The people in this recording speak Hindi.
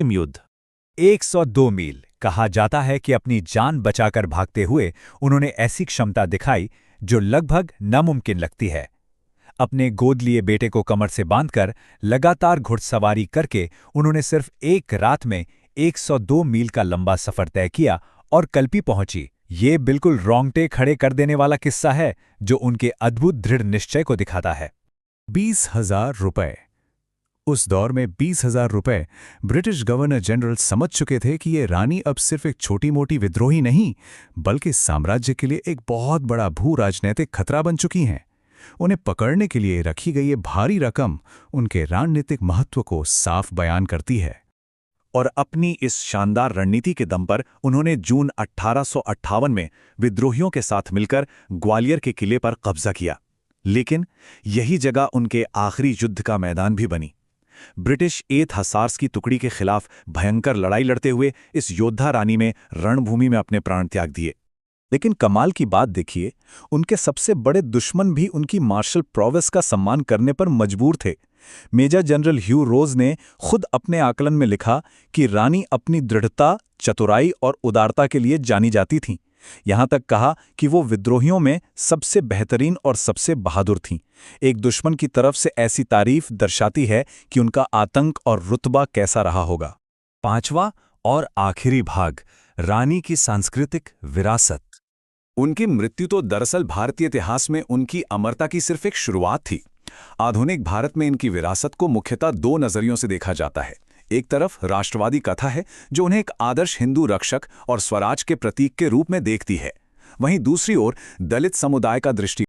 युद्ध 102 मील। कहा जाता है कि अपनी जान बचाकर भागते हुए उन्होंने ऐसी क्षमता दिखाई जो लगभग नामुमकिन लगती है। अपने गोद लिए बेटे को कमर से बांधकर लगातार घुड़सवारी करके उन्होंने सिर्फ एक रात में 102 मील का लंबा सफर तय किया और कल्पी पहुंची। ये बिल्कुल रोंगटे खड़े कर देने वाला किस्सा है जो उनके अद्भुत दृढ़ निश्चय को दिखाता है। 20,000 रुपए। उस दौर में 20,000 रुपए ब्रिटिश गवर्नर जनरल समझ चुके थे कि ये रानी अब सिर्फ एक छोटी मोटी विद्रोही नहीं बल्कि साम्राज्य के लिए एक बहुत बड़ा भू राजनीतिक खतरा बन चुकी हैं। उन्हें पकड़ने के लिए रखी गई ये भारी रकम उनके रणनीतिक महत्व को साफ बयान करती है। और अपनी इस शानदार रणनीति के दम पर उन्होंने जून 1858 में विद्रोहियों के साथ मिलकर ग्वालियर के किले पर कब्जा किया। लेकिन यही जगह उनके आखिरी युद्ध का मैदान भी बनी। ब्रिटिश 8th हसार्स की टुकड़ी के खिलाफ भयंकर लड़ाई लड़ते हुए इस योद्धा रानी में रणभूमि में अपने प्राण त्याग दिए। लेकिन कमाल की बात देखिए, उनके सबसे बड़े दुश्मन भी उनकी मार्शल प्रोवेस का सम्मान करने पर मजबूर थे। मेजर जनरल ह्यू रोज ने खुद अपने आकलन में लिखा कि रानी अपनी दृढ़ता, चतुराई और उदारता के लिए जानी जाती थीं। यहां तक कहा कि वो विद्रोहियों में सबसे बेहतरीन और सबसे बहादुर थीं। एक दुश्मन की तरफ से ऐसी तारीफ दर्शाती है कि उनका आतंक और रुतबा कैसा रहा होगा। 5वां और आखिरी भाग, रानी की सांस्कृतिक विरासत। उनकी मृत्यु तो दरअसल भारतीय इतिहास में उनकी अमरता की सिर्फ एक शुरुआत थी। आधुनिक भारत में इनकी विरासत को मुख्यतः 2 नजरियों से देखा जाता है। एक तरफ राष्ट्रवादी कथा है जो उन्हें एक आदर्श हिंदू रक्षक और स्वराज के प्रतीक के रूप में देखती है। वहीं दूसरी ओर दलित समुदाय का दृष्टि